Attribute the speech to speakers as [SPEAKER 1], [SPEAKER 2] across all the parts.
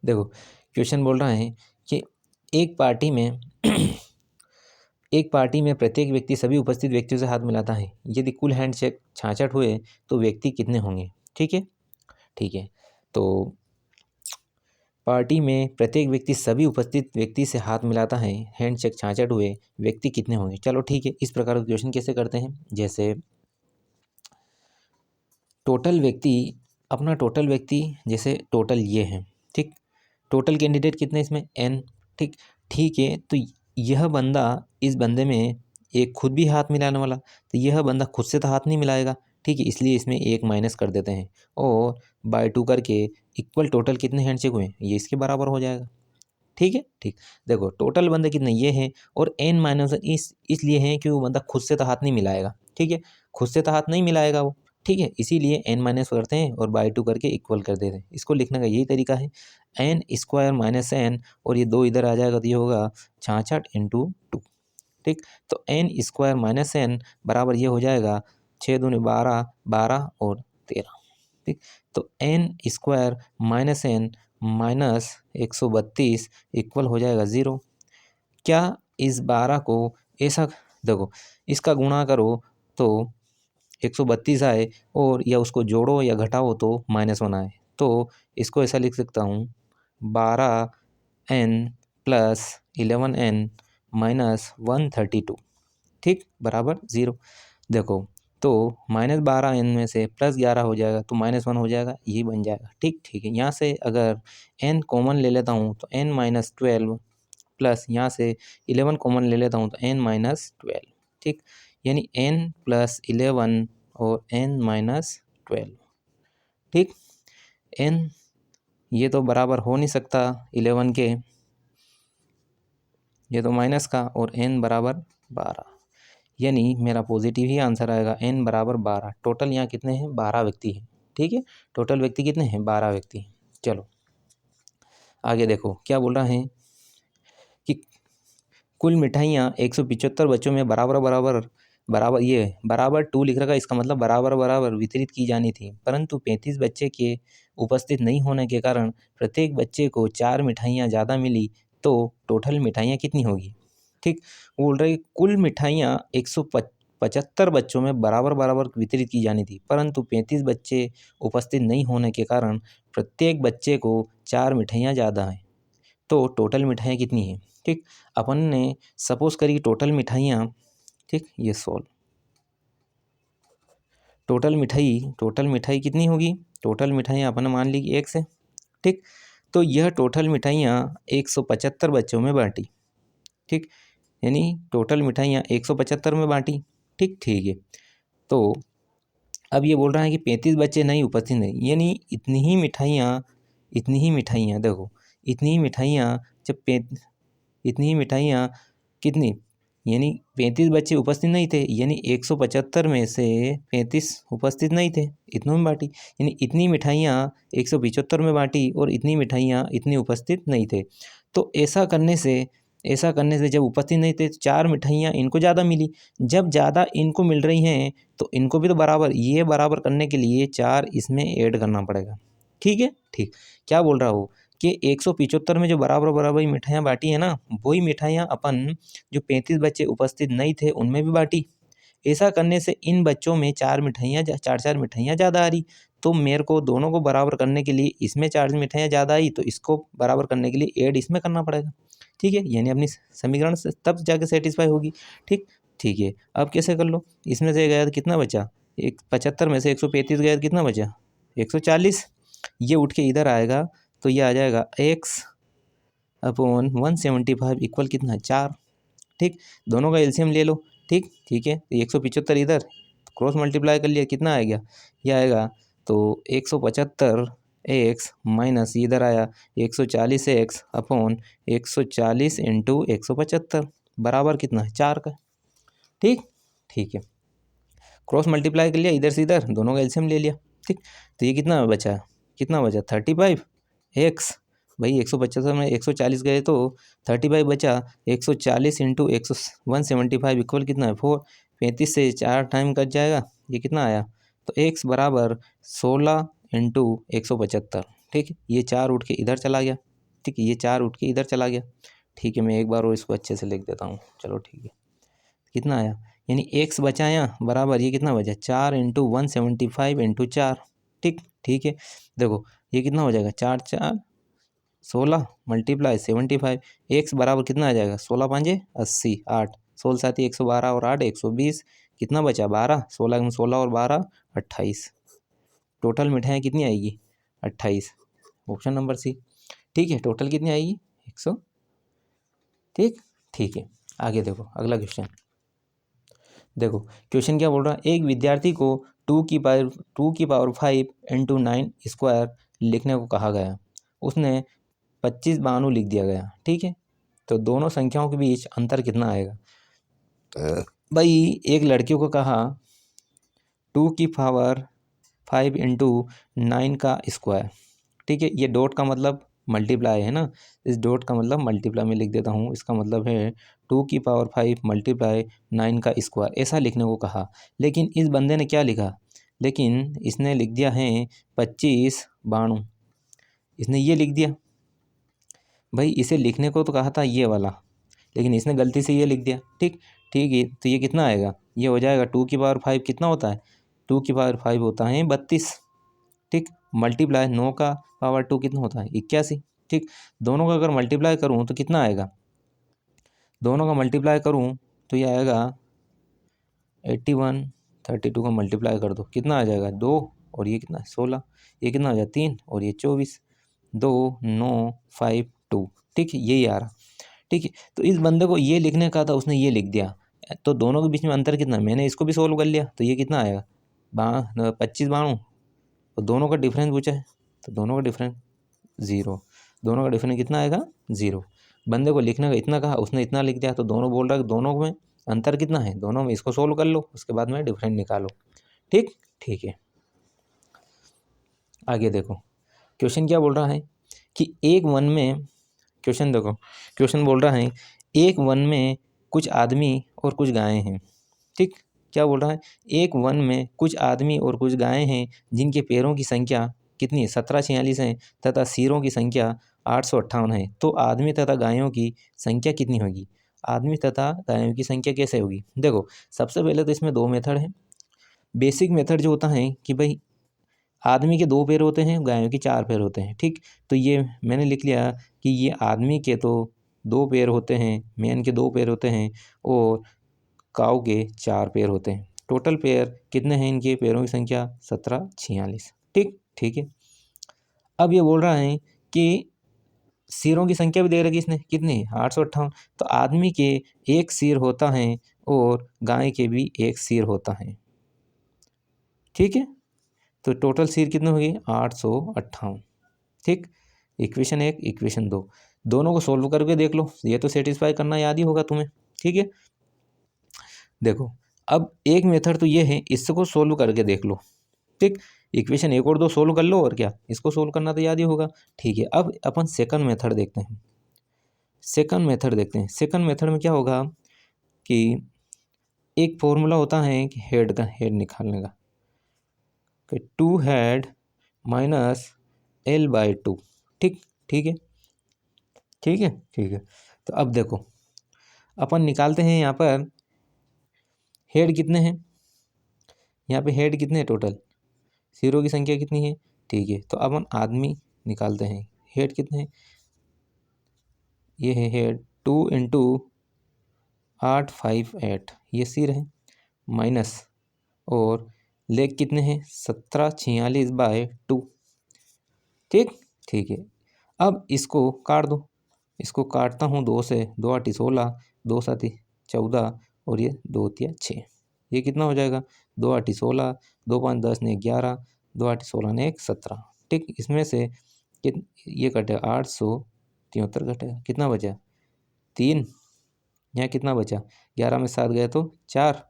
[SPEAKER 1] देखो क्वेश्चन बोल रहा है कि एक पार्टी में एक पार्टी में प्रत्येक व्यक्ति सभी उपस्थित व्यक्तियों से हाथ मिलाता है। यदि कुल हैंडशेक 66 हुए तो व्यक्ति कितने होंगे? ठीक है, ठीक है। तो पार्टी में प्रत्येक व्यक्ति सभी उपस्थित व्यक्ति से हाथ मिलाता है, हैंडशेक 66 हुए, व्यक्ति कितने होंगे? चलो ठीक है, इस प्रकार का क्वेश्चन कैसे करते हैं? जैसे टोटल व्यक्ति, अपना टोटल व्यक्ति जैसे टोटल ये है, ठीक। टोटल कैंडिडेट कितने इसमें? n, ठीक। ठीक है, तो यह बंदा, इस बंदे में एक खुद भी हाथ मिलाने वाला, तो यह बंदा खुद से तो हाथ नहीं मिलाएगा, ठीक है, इसलिए इसमें एक माइनस कर देते हैं और बाय 2 करके इक्वल टोटल कितने हैंडशेक हुए ये इसके बराबर हो जाएगा। ठीक है, ठीक। देखो टोटल बंदे कितने ये हैं और n माइनस इसलिए है कि वो बंदा खुद से तो हाथ नहीं मिलाएगा, ठीक है, खुद से तो हाथ नहीं मिलाएगा वो, ठीक है, इसीलिए n माइनस करते हैं और बाय 2 करके इक्वल कर देते हैं। इसको लिखने का यही तरीका है, n स्क्वायर माइनस n, और ये 2 इधर आ जाएगा तो ये होगा 66 इंटू 2, ठीक। तो n स्क्वायर माइनस n बराबर ये हो जाएगा 6 दूनी 12, 12 और 13, ठीक। तो n square minus n minus 132 equal हो जाएगा 0। क्या इस 12 को ऐसा, देखो इसका गुणा करो तो 132 आए और या उसको जोड़ो या घटाओ तो -1 आए, तो इसको ऐसा लिख सकता हूँ 12n प्लस 11n माइनस 132, ठीक, बराबर 0। देखो तो -12n में से +11 हो जाएगा तो -1 हो जाएगा, ये बन जाएगा, ठीक, ठीक है। यहाँ से अगर n कॉमन ले लेता हूँ तो n माइनस 12 प्लस यहाँ से 11 कॉमन ले लेता हूँ तो n माइनस 12, ठीक, यानी n प्लस 11 और n माइनस 12, ठीक। n ये तो बराबर हो नहीं सकता 11 के, ये तो माइनस का, और n बराबर 12, यानी मेरा पॉजिटिव ही आंसर आएगा, n बराबर 12। टोटल यहाँ कितने हैं? 12 व्यक्ति हैं, ठीक है, टोटल व्यक्ति कितने हैं? 12 व्यक्ति हैं। चलो आगे देखो क्या बोल रहा है कि कुल मिठाइयाँ 175 बच्चों में बराबर बराबर बराबर ये बराबर 2 लिख रखा है, इसका मतलब बराबर बराबर वितरित की जानी थी, परंतु 35 बच्चे के उपस्थित नहीं होने के कारण प्रत्येक बच्चे को 4 मिठाइयाँ ज़्यादा मिली, तो टोटल मिठाइयाँ कितनी होगी? ठीक, बोल रहे कुल मिठाइयाँ 175 बच्चों में बराबर बराबर वितरित की जानी थी, परंतु 35 बच्चे उपस्थित नहीं होने के कारण प्रत्येक बच्चे को 4 मिठाइयाँ ज़्यादा हैं, तो टोटल मिठाइयाँ कितनी हैं? ठीक, अपन ने सपोज करी टोटल मिठाइयाँ, ठीक, ये सोल्व, टोटल मिठाई कितनी होगी? टोटल मिठाइयाँ अपन मान ली कि 1 से, ठीक, तो यह टोटल मिठाइयाँ 175 बच्चों में बांटी, ठीक, यानी टोटल मिठाइयाँ 175 में बांटी, ठीक, ठीक है। तो अब ये बोल रहा है कि 35 बच्चे नहीं उपस्थित नहीं, यानी इतनी ही मिठाइयाँ देखो, इतनी ही मिठाइयाँ इतनी ही मिठाइयाँ कितनी, यानी 35 बच्चे उपस्थित नहीं थे, यानी 175 में से 35 उपस्थित नहीं थे, इतनों में बांटी, यानी इतनी मिठाइयाँ 175 में बांटी और इतनी मिठाइयाँ इतनी उपस्थित नहीं थे। तो ऐसा करने से जब उपस्थित नहीं थे तो 4 मिठाइयाँ इनको ज़्यादा मिली, जब ज़्यादा इनको मिल रही हैं तो इनको भी तो बराबर, ये बराबर करने के लिए 4 इसमें ऐड करना पड़ेगा, ठीक है, ठीक। क्या बोल रहा हूँ कि 175 में जो बराबर बराबर मिठाइयाँ बांटी है ना, वही मिठाइयाँ अपन जो 35 बच्चे उपस्थित नहीं थे उनमें भी बांटी। ऐसा करने से इन बच्चों में 4 मिठाइयाँ ज़्यादा आ रही, तो मेरे को दोनों को बराबर करने के लिए इसमें 4 मिठाइयाँ ज़्यादा आई तो इसको बराबर करने के लिए ऐड इसमें करना पड़ेगा, ठीक है, यानी अपनी समीकरण से तब जाके सेटिस्फाई होगी, ठीक, ठीक है। अब कैसे कर लो, इसमें से गया तो कितना बचा, 75 में से 135 गया तो कितना बचा, 140, ये उठ के इधर आएगा तो ये आ जाएगा x अपॉन 175 इक्वल कितना, 4, ठीक, दोनों का एलसीएम ले लो, ठीक, ठीक है, 175 इधर क्रॉस मल्टीप्लाई कर लिया, कितना आ गया, ये आएगा तो 175 एक्स माइनस इधर आया 140 एक्स अपॉन 140 इंटू 175 बराबर कितना है, 4 का, ठीक, ठीक है, क्रॉस मल्टीप्लाई कर लिया इधर से इधर, दोनों का एलसीएम ले लिया, ठीक, तो ये कितना बचा 35 एक्स, भाई 175 में 140 गए तो 35 बचा, 140 इंटू 175 इक्वल कितना है 4, 35 से 4 टाइम कट जाएगा, ये कितना आया, तो x बराबर 16 इंटू 175, ठीक है, ये 4 उठ के इधर चला गया, ठीक है, ये 4 उठ के इधर चला गया। ठीक है, मैं एक बार और इसको अच्छे से लिख देता हूँ। चलो ठीक है, कितना आया, यानी x बचाया बराबर ये कितना बचा 4 इंटू 175 इंटू 4। ठीक है, देखो ये कितना हो जाएगा 4 4 16 मल्टीप्लाई 75। एक्स बराबर कितना आ जाएगा 16 पाँचे 80, 8 16 साथी 112 और 8 120, कितना बचा 12, 16 में 16 और 12 28। टोटल मिठाइयाँ कितनी आएगी 28, ऑप्शन नंबर सी। ठीक है, टोटल कितनी आएगी 100। ठीक है, आगे देखो अगला क्वेश्चन। देखो क्वेश्चन क्या बोल रहा है, एक विद्यार्थी को 2 की पावर 5 इंटू 9 स्क्वायर लिखने को कहा गया, उसने 25 बानू लिख दिया गया। ठीक है, तो दोनों संख्याओं के बीच अंतर कितना आएगा। भाई एक लड़कियों को कहा 2 की पावर 5 इंटू 9 का स्क्वायर। ठीक है, ये डॉट का मतलब मल्टीप्लाई है ना, इस डॉट का मतलब मल्टीप्लाई में लिख देता हूँ। इसका मतलब है 2 की पावर 5 मल्टीप्लाई 9 का स्क्वायर, ऐसा लिखने को कहा। लेकिन इस बंदे ने क्या लिखा, लेकिन इसने लिख दिया है 25 बाणु, इसने ये लिख दिया। भाई इसे लिखने को तो कहा था ये वाला, लेकिन इसने गलती से ये लिख दिया। ठीक है, तो ये कितना आएगा, ये हो जाएगा 2 की पावर 5 कितना होता है, 2 की पावर 5 होता है 32। ठीक, मल्टीप्लाई 9 का पावर 2 कितना होता है 81। ठीक, दोनों का अगर मल्टीप्लाई करूँ तो कितना आएगा, दोनों का मल्टीप्लाई करूँ तो ये आएगा 81। 32 का मल्टीप्लाई कर दो कितना आ जाएगा 2, और ये कितना 16, ये कितना हो जाएगा 3 और ये 24, 2 9 5 2। ठीक है, यही आ रहा। ठीक है, तो इस बंदे को ये लिखने का था, उसने ये लिख दिया, तो दोनों के बीच में अंतर कितना, मैंने इसको भी सोल्व कर लिया, तो ये कितना आएगा 25 बाणु, तो दोनों का डिफरेंस पूछा है, तो दोनों का डिफरेंस 0, दोनों का डिफरेंस कितना आएगा 0। बंदे को लिखने का इतना कहा, उसने इतना लिख दिया, तो दोनों बोल रहा है दोनों में अंतर कितना है, दोनों में इसको सोल्व कर लो, उसके बाद में डिफरेंस निकालो। ठीक है, आगे देखो क्वेश्चन क्या बोल रहा है कि एक वन में, क्वेश्चन देखो, क्वेश्चन बोल रहा है एक वन में कुछ आदमी और कुछ गायें हैं। ठीक, क्या बोल रहा है, एक वन में कुछ आदमी और कुछ गायें हैं जिनके पैरों की संख्या कितनी है 1746 है, तथा सिरों की संख्या 858 है। तो आदमी तथा गायों की संख्या कितनी होगी, आदमी तथा गायों की संख्या कैसे होगी। देखो सबसे पहले तो इसमें 2 मेथड हैं। बेसिक मेथड जो होता है कि भाई आदमी के 2 पैर होते हैं, गायों के 4 पैर होते हैं। ठीक, तो ये मैंने लिख लिया कि ये आदमी के तो 2 पैर होते हैं, मैन के 2 पैर होते हैं, और काऊ के 4 पैर होते हैं। टोटल पैर कितने हैं इनके पैरों की संख्या 1746। ठीक है, अब ये बोल रहा है कि सिरों की संख्या भी दे रखी इसने, कितनी 858। तो आदमी के 1 सिर होता है और गाय के भी 1 सिर होता है। ठीक है, तो टोटल सिर कितने हो गए 858। ठीक, इक्वेशन 1 इक्वेशन 2 दोनों को सोल्व करके देख लो, ये तो सेटिस्फाई करना याद ही होगा तुम्हें। ठीक है, देखो अब एक मेथड तो ये है, इसको सोल्व करके देख लो। ठीक, इक्वेशन 1 और 2 सोल्व कर लो, और क्या इसको सोल्व करना तो याद ही होगा। ठीक है, अब अपन सेकंड मेथड देखते हैं। सेकंड मेथड में क्या होगा कि एक फॉर्मूला होता है कि हेड निकालने का, 2 हेड माइनस L/2। ठीक है, तो अब देखो अपन निकालते हैं, यहाँ पर हेड कितने हैं, यहाँ पे हेड कितने हैं टोटल, सिरों की संख्या कितनी है। ठीक है, तो अपन आदमी निकालते हैं, हेड कितने हैं, ये है हेड 2 इंटू 858, ये सिर है, माइनस और लेग कितने हैं 1746/2। ठीक है, अब इसको काट दो, इसको काटता हूँ 2 से, 2 8 16, 2 7 14, और ये 2 3 6, ये कितना हो जाएगा 2 8 16, 2 5 10 ने 11, 2 8 16 ने 1 17। ठीक, इसमें से ये कटेगा 873 घटेगा, कितना बचा 3, यहाँ कितना बचा 11 में 7 गए तो 4,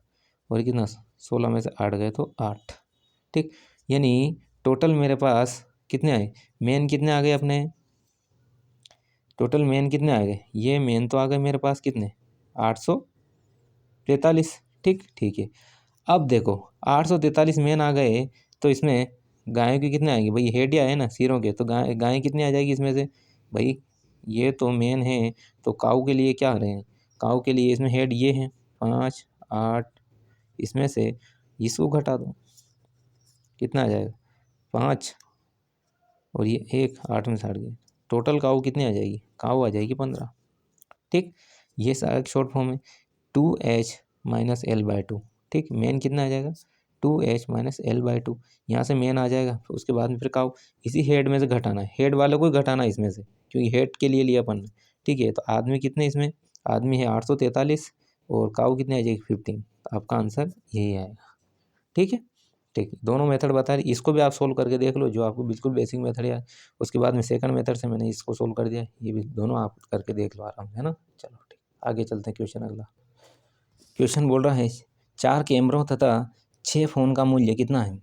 [SPEAKER 1] और कितना 16 में से 8 गए तो 8। ठीक, यानी टोटल मेरे पास कितने आए, मेन कितने आ गए अपने, टोटल मेन कितने आ गए, ये मेन तो आ गए मेरे पास कितने 843। ठीक है, अब देखो 843 मेन आ गए, तो इसमें गायों की कितने आएंगे, भाई हेड ही आए ना सिरों के, तो गाय कितनी आ जाएगी इसमें से, भाई ये तो मेन है, तो काऊ के लिए क्या रहे हैं, काऊ के लिए इसमें हेड ये है 5 8, इसमें से इसको घटा दो, कितना आ जाएगा 5 और ये 1, 8 में 60 गए, टोटल काऊ कितनी आ जाएगी, काऊ आ जाएगी 15। ठीक, ये सारा शॉर्ट फॉर्म है 2h minus L by two. ठीक, मेन कितना आ जाएगा 2h minus L by two, यहाँ से मेन आ जाएगा, फिर उसके बाद में फिर काऊ इसी हेड में से घटाना है, हेड वाले को ही घटाना है इसमें से, क्योंकि हेड के लिए लिया अपन ने। ठीक है, तो आदमी कितने इसमें, आदमी है 843 और काऊ कितने आ जाएगी 15, तो आपका आंसर यही आएगा। ठीक है, ठीक, दोनों मेथड बता रही, इसको भी आप सोल्व करके देख लो, जो आपको बिल्कुल बेसिक मेथड है। उसके बाद में सेकंड मेथड से मैंने इसको सोल्व कर दिया, ये भी दोनों आप करके देख लो आराम से, है ना। चलो ठीक, आगे चलते हैं क्वेश्चन अगला। क्वेश्चन बोल रहा है 4 कैमरों तथा 6 फ़ोन का मूल्य कितना है।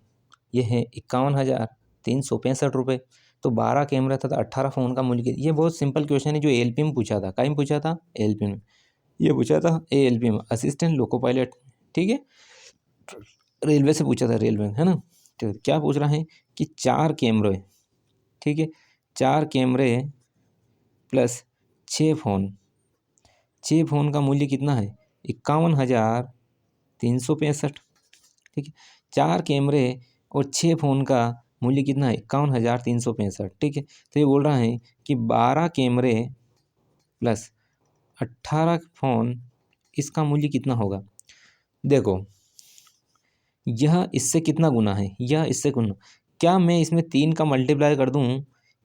[SPEAKER 1] ये है 51,365 रुपये। तो 12 कैमरा तथा 18 फ़ोन का मूल्य ये बहुत सिंपल क्वेश्चन है, जो एलपी में पूछा था। कहीं पूछा था, एलपी में। ये पूछा था एएलपी में, असिस्टेंट लोको पायलट। ठीक है, रेलवे से पूछा था, रेलवे, है ना। तो क्या पूछ रहा है कि 4 कैमरे, ठीक है, 4 कैमरे प्लस 6 फ़ोन, 6 फ़ोन का मूल्य कितना है 51,365। ठीक है, 4 कैमरे और 6 फ़ोन का मूल्य कितना है 51,365। ठीक है, तो ये बोल रहा है कि 12 कैमरे प्लस 18 फ़ोन, इसका मूल्य कितना होगा। देखो, यह इससे कितना गुना है, यह इससे गुना, क्या मैं इसमें 3 का मल्टीप्लाई कर दूं,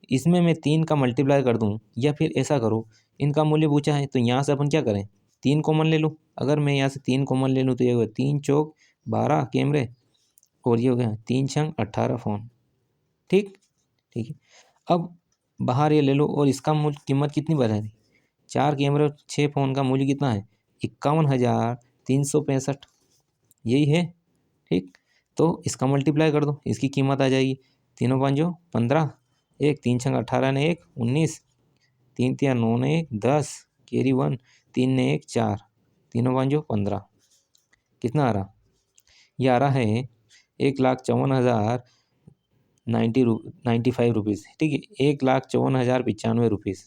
[SPEAKER 1] इसमें मैं 3 का मल्टीप्लाई कर दूं, या फिर ऐसा करो, इनका मूल्य पूछा है तो यहाँ से अपन क्या करें, 3 कॉमन ले लूँ। अगर मैं यहाँ से 3 कॉमन ले लूँ तो ये होगा 3 चौक 12 कैमरे और ये हो गया 3 छंग 18 फ़ोन। ठीक, ठीक है, अब बाहर ये ले लो और इसका मूल्य कीमत कितनी बता दी, 4 कैमरे और 6 फ़ोन का मूल्य कितना है 51,365, यही है। ठीक, तो इसका मल्टीप्लाई कर दो, इसकी कीमत आ जाएगी, तीनों पाँचों 15, एक 3 छंग 18 ने 1 19, 3 तिया 9 ने 1 10, कैरी 1, 3 ने 1 4, तीनों पाँचों 15, कितना आ रहा, ये आ रहा है 1,54,095 रुपीज़। ठीक है, 1,54,095 रुपीज़।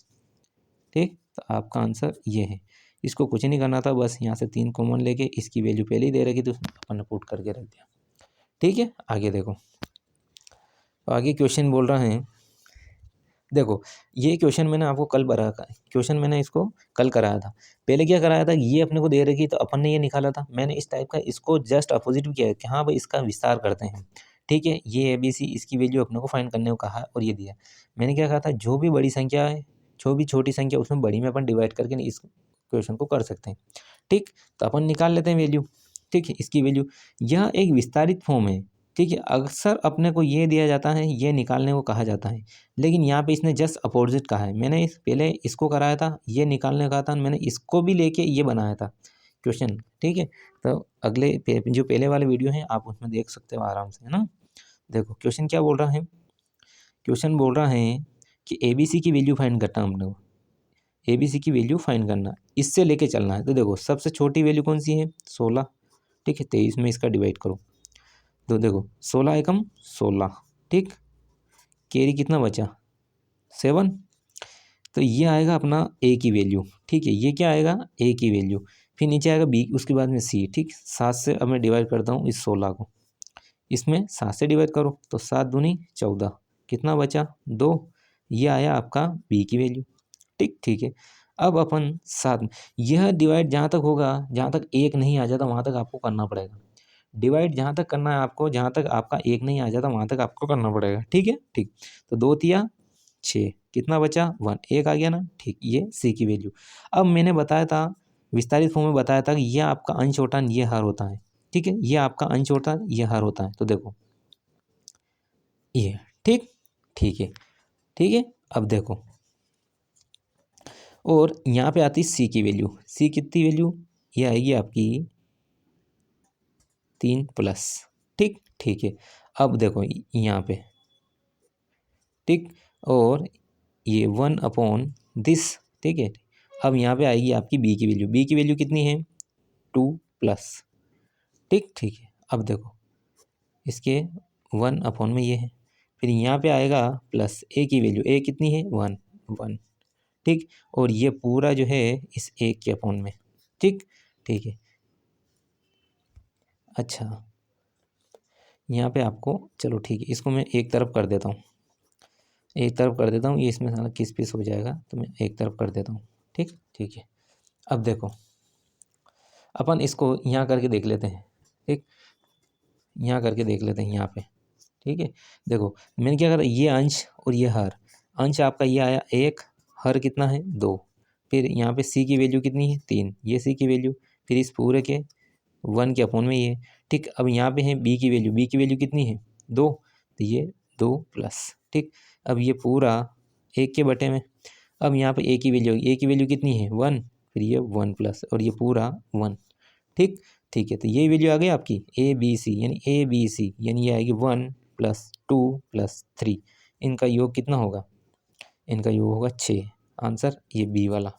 [SPEAKER 1] ठीक, तो आपका आंसर ये है। इसको कुछ नहीं करना था, बस यहाँ से 3 कॉमन लेके इसकी वैल्यू पहले ही दे रखी तो अपन ने पुट करके रख दिया। ठीक है, आगे देखो, तो आगे क्वेश्चन बोल रहा है, देखो ये क्वेश्चन मैंने आपको कल भरा था, क्वेश्चन मैंने इसको कल कराया था। पहले क्या कराया था, ये अपने को दे रखी तो अपन ने ये निकाला था, मैंने इस टाइप का इसको जस्ट अपोजिट किया है कि हाँ भाई इसका विस्तार करते हैं। ठीक है, ये ABC इसकी वैल्यू अपने को फाइंड करने को कहा और ये दिया। मैंने क्या कहा था, जो भी बड़ी संख्या है, जो भी छोटी संख्या, उसमें बड़ी में अपन डिवाइड करके इस क्वेश्चन को कर सकते हैं। ठीक, तो अपन निकाल लेते हैं वैल्यू। ठीक है, इसकी वैल्यू, यह एक विस्तारित फॉर्म है। ठीक है, अक्सर अपने को ये दिया जाता है, ये निकालने को कहा जाता है, लेकिन यहाँ पे इसने जस्ट अपोजिट कहा है। मैंने पहले इसको कराया था, ये निकालने का था, मैंने इसको भी लेके ये बनाया था क्वेश्चन। ठीक है, तो अगले जो पहले वाले वीडियो हैं आप उसमें देख सकते हो आराम से, है ना। देखो क्वेश्चन क्या बोल रहा है, क्वेश्चन बोल रहा है कि ABC की वैल्यू फाइंड करना है, हम लोग ABC की वैल्यू फाइंड करना, इससे लेके चलना है। तो देखो सबसे छोटी वैल्यू कौन सी है 16। ठीक है, 23 में इसका डिवाइड करो, तो देखो 16 एकम 16। ठीक, कैरी कितना बचा 7, तो ये आएगा अपना A की वैल्यू। ठीक है, ये क्या आएगा A की वैल्यू, फिर नीचे आएगा B, उसके बाद में C। ठीक, 7 से अब मैं डिवाइड करता हूँ इस 16 को, इसमें 7 से डिवाइड करो तो 7 दूनी 14, कितना बचा 2, ये आया आपका B की वैल्यू। ठीक, ठीक है, अब अपन 7, यह डिवाइड जहाँ तक होगा, जहाँ तक 1 नहीं आ जाता वहाँ तक आपको करना पड़ेगा। डिवाइड जहाँ तक करना है आपको, जहाँ तक आपका 1 नहीं आ जाता वहाँ तक आपको करना पड़ेगा। ठीक है, ठीक, तो 2 तिया 6, कितना बचा 1, 1 आ गया ना। ठीक, ये C की वैल्यू। अब मैंने बताया था, विस्तारित फॉर्म में बताया था कि यह आपका अंश होता है, ये हर होता है। ठीक है, ये आपका अंश होता है, ये हर होता है। तो देखो ये, ठीक, ठीक है, ठीक है, अब देखो, और यहाँ पे आती है C की वैल्यू। C कितनी वैल्यू, ये आएगी आपकी 3 प्लस। ठीक, ठीक है, अब देखो यहाँ पे, ठीक, और ये 1 अपॉन दिस। ठीक है, अब यहाँ पे आएगी आपकी B की वैल्यू। B की वैल्यू कितनी है 2 प्लस। ठीक, ठीक है, अब देखो इसके 1 अपॉन में ये है, फिर यहाँ पे आएगा प्लस A की वैल्यू, A कितनी है 1 1। ठीक, और ये पूरा जो है इस 1 के अपॉन में। ठीक ठीक है। अच्छा, यहाँ पे आपको, चलो ठीक है, इसको मैं एक तरफ कर देता हूँ, एक तरफ कर देता हूँ, ये इसमें सारा किस पीस हो जाएगा, तो मैं एक तरफ कर देता हूँ। ठीक ठीक है। अब देखो, अपन इसको यहाँ करके देख लेते हैं। ठीक, यहाँ करके देख लेते हैं यहाँ पे। ठीक है, देखो मैंने क्या करा, ये अंश और ये हर, अंश आपका ये आया 1, हर कितना है 2, फिर यहाँ पे सी की वैल्यू कितनी है 3, ये सी की वैल्यू, फिर इस पूरे के 1 के अपॉन में ये। ठीक, अब यहाँ पे है बी की वैल्यू, बी की वैल्यू कितनी है 2, तो ये 2 प्लस। ठीक, अब ये पूरा 1 के बटे में। अब यहाँ पे ए की वैल्यू, ए की वैल्यू कितनी है 1, फिर ये 1 प्लस और ये पूरा 1। ठीक ठीक है, तो ये वैल्यू आ गई आपकी ए बी सी, यानी ए बी सी, यानी ये आएगी 1 + 2 + 3, इनका योग कितना होगा, इनका योग होगा 6। आंसर ये बी वाला।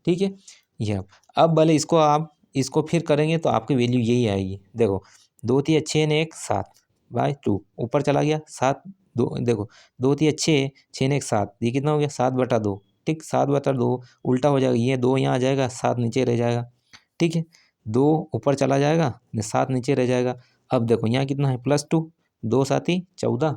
[SPEAKER 1] ठीक है, ये अब भले इसको आप इसको फिर करेंगे तो आपकी वैल्यू यही आएगी। देखो 2 × 6 = 1, 7/2 ऊपर चला गया 7, 2 देखो 2 × 6 6 × 7, ये कितना हो गया 7/2। ठीक, 7/2 उल्टा हो जाएगा, ये 2 यहाँ आ जाएगा, 7 नीचे रह जाएगा। ठीक है, 2 ऊपर चला जाएगा, 7 नीचे रह जाएगा। अब देखो यहाँ कितना है +2, 2 × 7 = 14,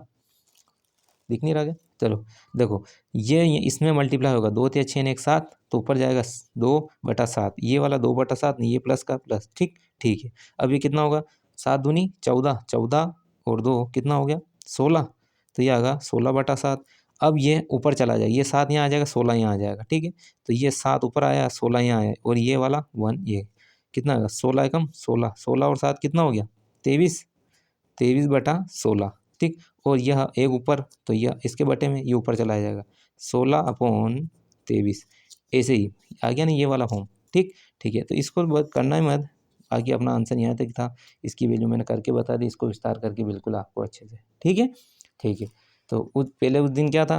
[SPEAKER 1] दिख नहीं रहा क्या, चलो देखो ये इसमें मल्टीप्लाई होगा, 2 × 6 = 7, तो ऊपर जाएगा 2/7, ये वाला 2/7 नहीं, ये प्लस का प्लस। ठीक ठीक है, अब ये कितना होगा 7 दूनी 14, 14 और 2 कितना हो गया 16, तो ये आएगा 16/7। अब ये ऊपर चला जाएगा, ये 7 यहाँ आ जाएगा, 16 यहाँ आ जाएगा। ठीक है, तो ये 7 ऊपर आया, 16 यहाँ आया, और ये वाला 1, ये कितना आएगा 16 एकम 16, 16 और 7 कितना हो गया 23, 23/16। ठीक, और यह एक ऊपर, तो यह इसके बटे में, ये ऊपर चला जाएगा 16/23, ऐसे ही आ गया नहीं ये वाला फॉर्म। ठीक ठीक है, तो इसको करना ही मत, बाकी अपना आंसर यहाँ तक था, इसकी वैल्यू मैंने करके बता दी, इसको विस्तार करके बिल्कुल आपको अच्छे से। ठीक है ठीक है, तो पहले उस दिन क्या था,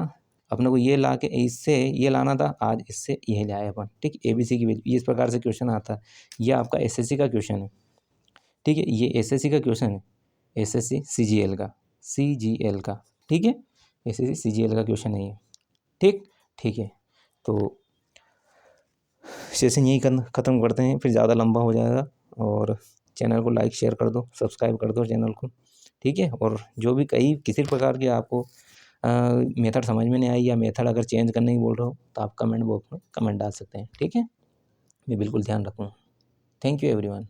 [SPEAKER 1] अपने को ये ला के इससे ये लाना था, आज इससे ये लाए अपन। ठीक, ABC की वैल्यू, इस प्रकार से क्वेश्चन आता है, ये आपका SSC का क्वेश्चन है। ठीक है, ये SSC का क्वेश्चन है, SSC CGL का। ठीक है, SSC CGL का क्वेश्चन है ये। ठीक ठीक है, तो सेशन यही ख़त्म करते हैं, फिर ज़्यादा लंबा हो जाएगा। और चैनल को लाइक शेयर कर दो, सब्सक्राइब कर दो चैनल को। ठीक है, और जो भी किसी प्रकार की आपको मेथड समझ में नहीं आई, या मेथड अगर चेंज करने की बोल रहे हो, तो आप कमेंट बॉक्स में कमेंट डाल सकते हैं। ठीक है, मैं बिल्कुल ध्यान रखूँगा। Thank you everyone.